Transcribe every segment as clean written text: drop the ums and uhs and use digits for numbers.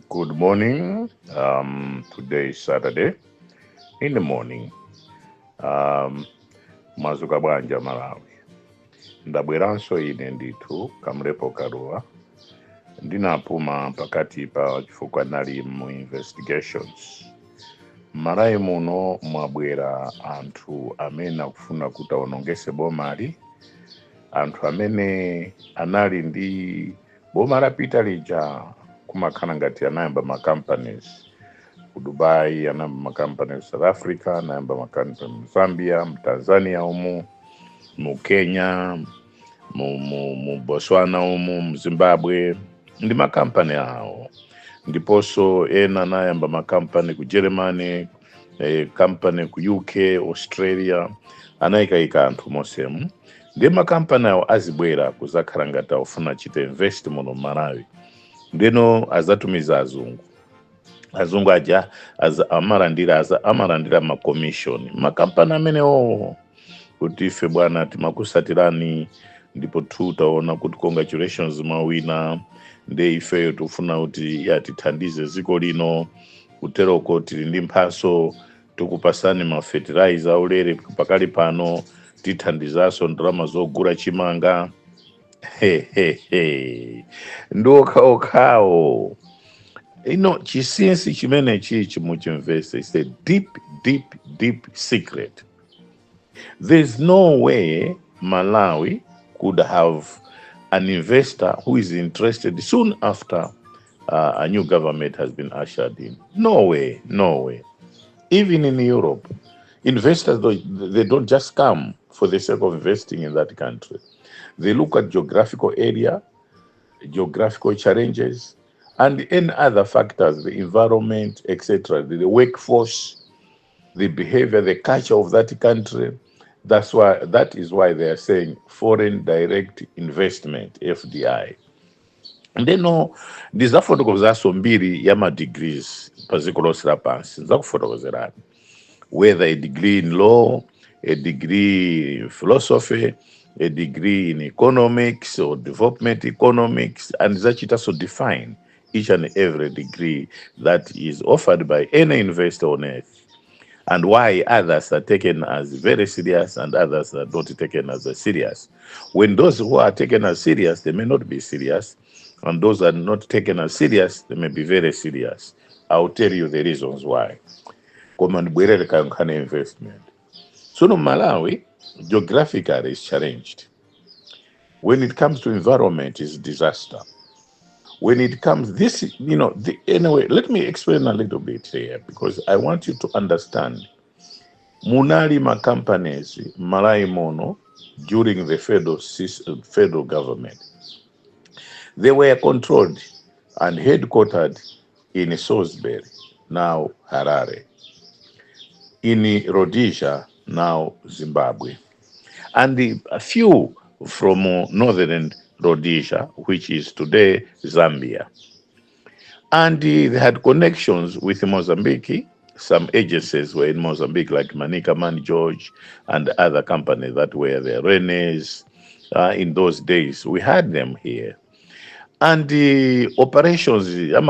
Good morning. Today is Saturday in the morning. Mazuka bwanja Malawi. Ndabweranso ine ndithu kamlepo kaluwa. Ndinapuma pakati pa chifukwa nali mu investigations. Malawi muno mwabwera anthu amene akufuna kuti aonongese bomali. Anthu amene anali ndi boma lapita lija kumakhala ngati anayamba companies ku Dubai, anayamba companies South Africa, anayamba companies mu Zambia, mu Tanzania umu, mu Kenya, mu Botswana umu, mu Zimbabwe, ndi makampani awo. Ndiponso ena anayamba company ku Germany, company ku UK, Australia, anayikayika anthu mosemu. Ndi makampani awo azibwera kuzakhala ngati aufuna chita invest muno Malawi. Ndeno azatumiza azungu aja amalandira ma commission makampani amene kuti ife bwana timakusatirani ndipo taona kuti congratulations mawina nde ifeyo tufuna kuti tithandize dziko lino kuteroko tili ndi mphaso tikupasani ma fertilizer aulere pakali pano tithandizaso ndalama zogula chimanga ndokhaokhawo. Chisinsi chimene chichi muchimvese is a deep secret. There's no way Malawi could have an investor who is interested soon after a new government has been ushered in. No way. Even in Europe, investors, they don't just come for the sake of investing in that country. They look at geographical area, geographical challenges, and any other factors, the environment, etc., the workforce, the behavior, the culture of that country. That is why they are saying foreign direct investment, FDI. And then ndizafotokozaso mbiri ya degrees paziko lonse lapansi nzakufotokozerani, whether a degree in law, a degree in philosophy, a degree in economics or development economics, and zachita so define each and every degree that is offered by any investor on earth, and why others are taken as very serious and others are not taken as serious. When those who are taken as serious, they may not be serious, and those are not taken as serious, they may be very serious. I'll tell you the reasons why. Command investment. So no Malawi, geographically is challenged. When it comes to environment, it's disaster. When it comes, anyway, let me explain a little bit here because I want you to understand. Munali ma companies, Malawi Mono, during the federal government, they were controlled and headquartered in Salisbury, now Harare, in Rhodesia, now Zimbabwe, and a few from northern Rhodesia, which is today Zambia. And they had connections with Mozambique. Some agencies were in Mozambique, like Manica Man George and other companies that were there, Renes. In those days, we had them here. And the operations, there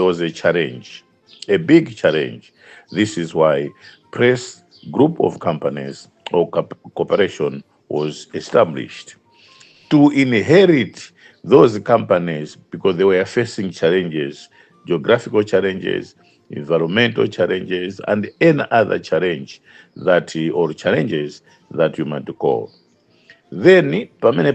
was a challenge, a big challenge. This is why press group of companies or corporation was established to inherit those companies because they were facing challenges, geographical challenges, environmental challenges, and any other challenge or challenges that you might call. Then, pamene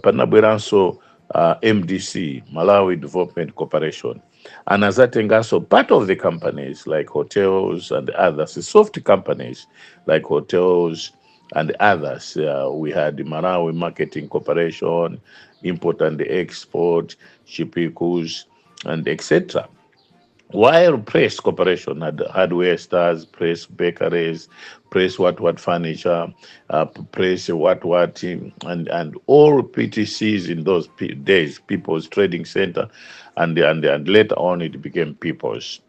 panabweranso MDC, Malawi Development Corporation, and azatengaso part of the companies like hotels and others, soft companies like hotels and others. We had the Malawi Marketing Corporation, import and export, Chipicus, and etc. While Press Corporation had hardware stores, Press bakeries, Press what furniture, Press what, and all PTCs in those days, People's Trading Center, and later on it became People's.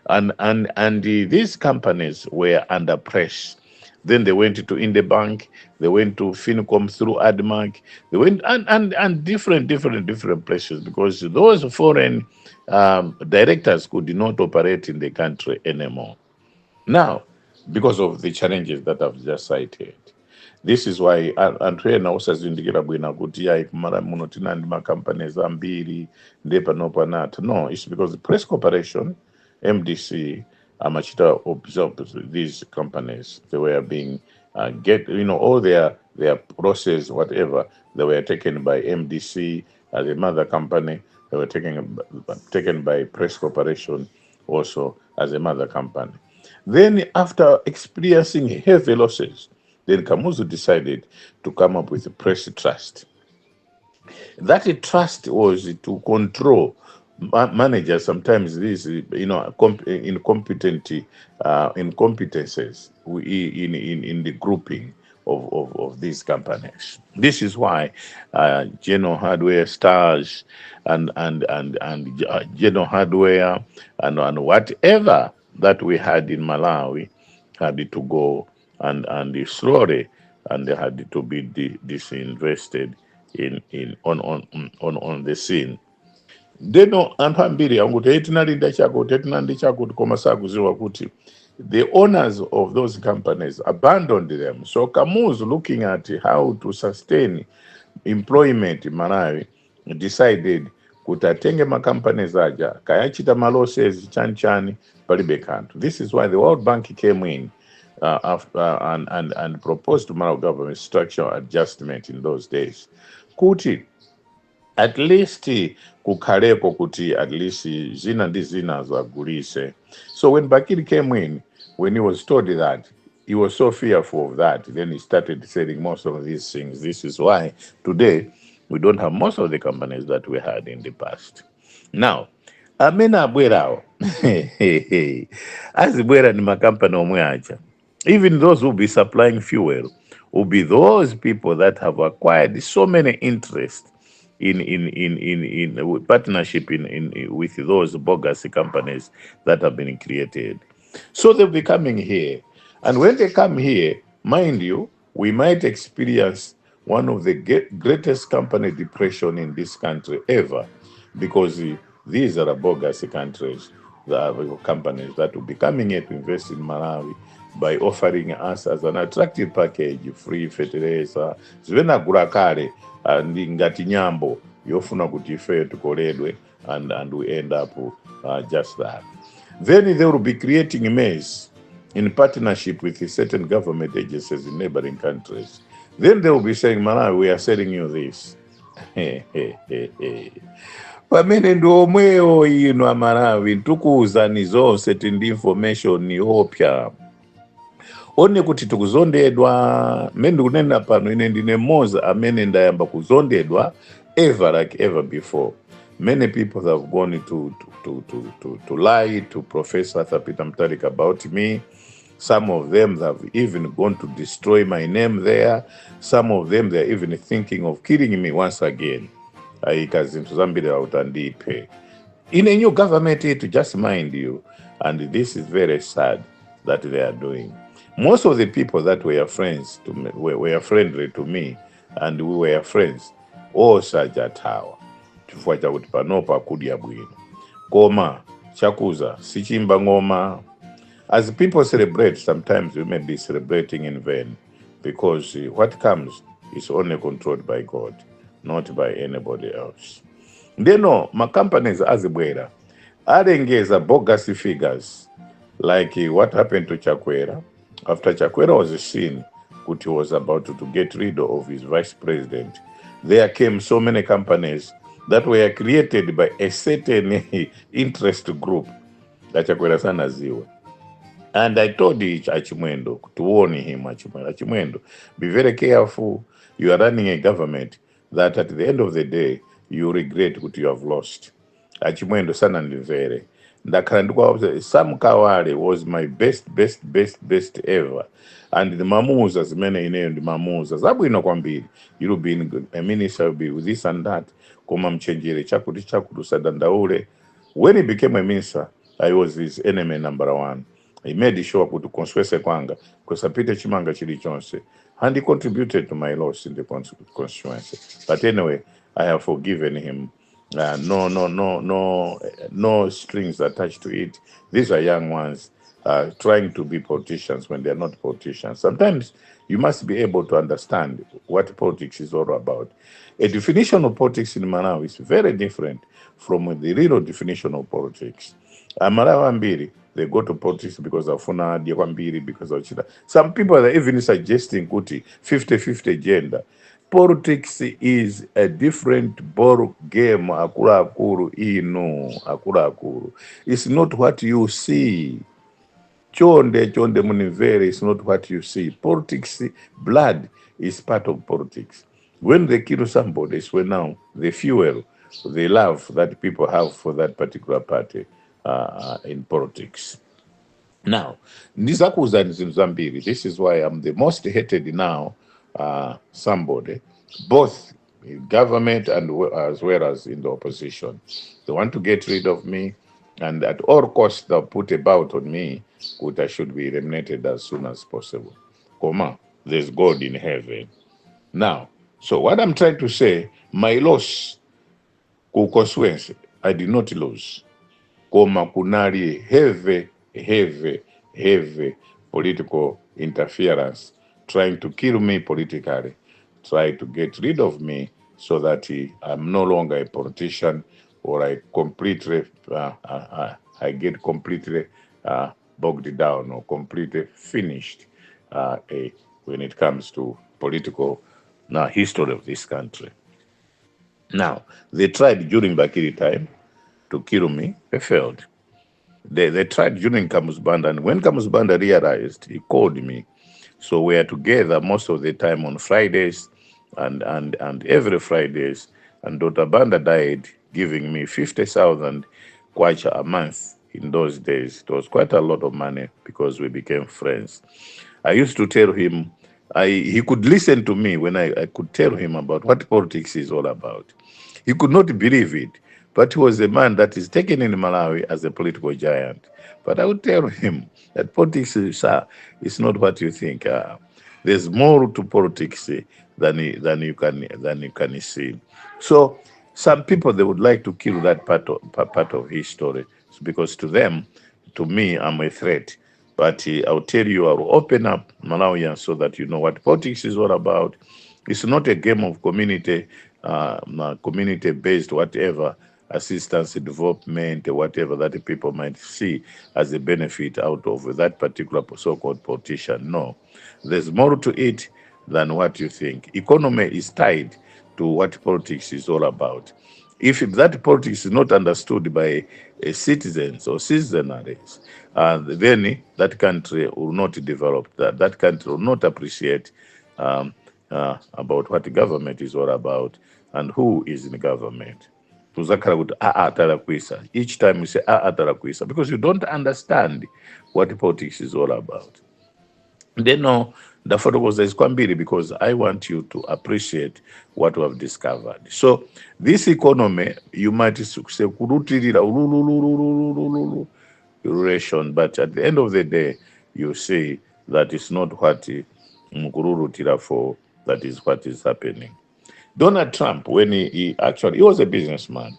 And these companies were under press. Then they went to Indebank, they went to Fincom through Admark, they went and different places, because those foreign directors could not operate in the country anymore. Now, because of the challenges that I've just cited, this is why anthu ena osazindikira bwino kuti yayi kumala muno tinandi makampanies ambiri ndepanopo anati. No, it's because the press corporation, MDC, amachita observe these companies. They were being get, all their process, whatever, they were taken by MDC as a mother company. They were taken by press corporation also as a mother company. Then, after experiencing heavy losses, then Kamuzu decided to come up with a press trust. That trust was to control managers. Sometimes these, incompetences in the grouping of these companies. This is why General Hardware Stars and General Hardware and whatever that we had in Malawi had to go and slowly, and they had to be disinvested on the scene. Deno anthu ambiri anguti etinalinda chakuti etinandi chakuti koma sakuziwa kuti the owners of those companies abandoned them. So Kamuzu, looking at how to sustain employment in Malawi, decided kuti atenge companies aja kayachita malosses chani palibe kanthu. This is why the World Bank came in after and proposed to Malawi government structural adjustment in those days. Kuti at least kukhaleko kuti at least zina ndi zina zagulise. So when Bakiri came in, when he was told that, he was so fearful of that, then he started selling most of these things. This is why today we don't have most of the companies that we had in the past. Now, amena abwerawo azibwera ni makampani omwe aja. Even those who be supplying fuel will be those people that have acquired so many interests in partnership with those bogus companies that have been created. So they'll be coming here. And when they come here, mind you, we might experience one of the greatest company depression in this country ever, because these are bogus countries, the companies that will be coming here to invest in Malawi by offering us as an attractive package, free fertilizer, zivenagula kale ngati nyambo yofuna kuti ife tukoledwe, and we end up just that. Then they will be creating a mess in partnership with certain government agencies in neighboring countries. Then they will be saying, Malawi, we are selling you this. Pamene ndi omwewo ino amalawi ntukuwuzani zonse tindi information ni opya. One kuti tikuzondedwa, mende kunena pano ine ndine moza amene ndayamba kuzondedwa ever before. Many people have gone to lie to Professor Thapita Mutharika about me. Some of them have even gone to destroy my name there. Some of them, they're even thinking of killing me once again. In a new government, to just mind you, and this is very sad that they are doing. Most of the people that were friends to me, were friendly to me, and we were friends, all sajatawa. Chifukwa chakuti panopa kudya bwino. Koma, chakuza, sichimba ngoma. As people celebrate, sometimes we may be celebrating in vain, because what comes is only controlled by God, not by anybody else. Ndeno, my companies azibwera arengeza bogus figures, like what happened to Chakwera. After Chakwera was seen, Kuti was about to get rid of his vice president, there came so many companies that were created by a certain interest group that Chakwera sana ziwa. And I told Achimwendo, to warn him, Achimwendo, be very careful. You are running a government that at the end of the day, you regret what you have lost. Achimwendo sana ndivere. Ndakhala Sam Kawale was my best ever. And the mamuzas, many in the mamuzas, abwino kwambiri. You'll be a minister, will be with this and that. Koma mchenjere, chakudu sadandaule. When he became a minister, I was his enemy number one. He made sure kuti conswese kwanga kusapite chimanga chilichonse, and he contributed to my loss in the constituency. But anyway, I have forgiven him. No strings attached to it. These are young ones trying to be politicians when they're not politicians. Sometimes you must be able to understand what politics is all about. A definition of politics in Malawi is very different from the real definition of politics. Amalawi ambiri, they go to politics because afuna dia kwambiri, because of chita. Some people are even suggesting kuti 50-50 gender. Politics is a different ball game. Akura akuru ino, akura akuru. It's not what you see. Chonde munivere is not what you see. Politics, blood is part of politics. When they kill somebody, it's when now they fuel the love that people have for that particular party in politics. Now, ndizakuza zinthu zambiri. This is why I'm the most hated now somebody, both in government and as well as in the opposition. They want to get rid of me, and at all costs they'll put a bout on me, which I should be eliminated as soon as possible. Koma, there's God in heaven. Now, so what I'm trying to say, my loss, constituency, I did not lose. Koma kunali heavy political interference, trying to kill me politically, try to get rid of me so that I'm no longer a politician, or I completely, I get completely bogged down or completely finished when it comes to political history of this country. Now, they tried during Bakiri time to kill me, they failed. They tried during Kamusbanda, and when Kamusbanda realized, he called me. So we are together most of the time on Fridays and every Fridays. And Dr. Banda died giving me 50,000 kwacha a month in those days. It was quite a lot of money because we became friends. I used to tell him, he could listen to me when I could tell him about what politics is all about. He could not believe it, but he was a man that is taken in Malawi as a political giant. But I would tell him that politics is not what you think. There's more to politics than you can see. So some people, they would like to kill that part of history, because to them, to me, I'm a threat. But I'll tell you, I'll open up Malawians so that you know what politics is all about. It's not a game of community-based whatever assistance, development, whatever that the people might see as a benefit out of that particular so-called politician. No, there's more to it than what you think. Economy is tied to what politics is all about. If that politics is not understood by citizens or citizenries, then that country will not develop. That country will not appreciate about what the government is all about and who is in the government. Each time you say atarakwisa, because you don't understand what politics is all about. Then no, the photo was kwambiri, because I want you to appreciate what we have discovered. So this economy, you might say kurutirira relation, but at the end of the day, you see that it's not what mukururutira for, that is what is happening. Donald Trump, when he was a businessman,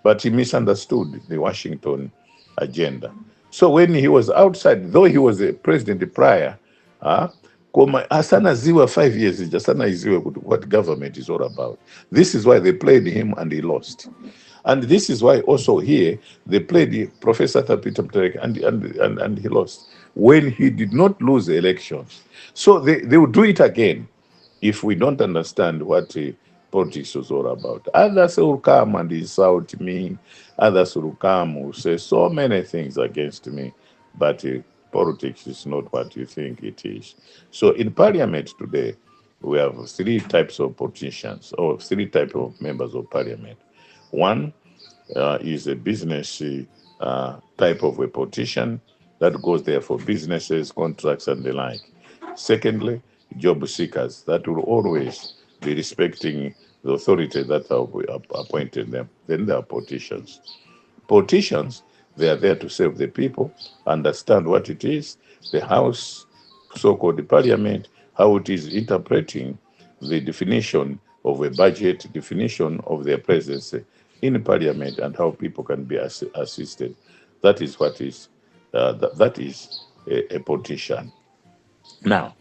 but he misunderstood the Washington agenda. So when he was outside, though he was a president prior, asana ziwa 5 years, asana ziwa what government is all about. This is why they played him and he lost. And this is why also here they played Professor Peter Mterek and he lost when he did not lose the elections. So they will do it again if we don't understand what politics was all about. Others will come and insult me. Others will come who say so many things against me. But politics is not what you think it is. So in parliament today, we have 3 types of politicians, or 3 types of members of parliament. One is a business type of a politician that goes there for businesses, contracts, and the like. Secondly, job seekers that will always be respecting the authority that have appointed them. Then there are politicians. Politicians, They are there to serve the people, understand what it is, the House, so-called the Parliament, how it is interpreting the definition of a budget, definition of their presence in Parliament, and how people can be assisted. That is what is that is a politician. Now,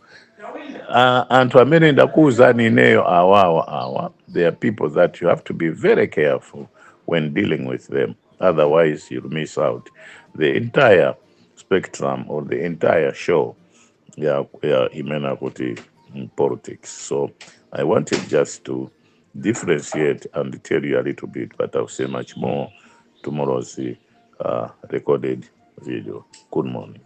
Anthu amene ndakuwuzani ineyo awa, they are people that you have to be very careful when dealing with them. Otherwise, you'll miss out the entire spectrum or the entire show. Yeah, imena kuti politics. So I wanted just to differentiate and tell you a little bit, but I'll say much more tomorrow's recorded video. Good morning.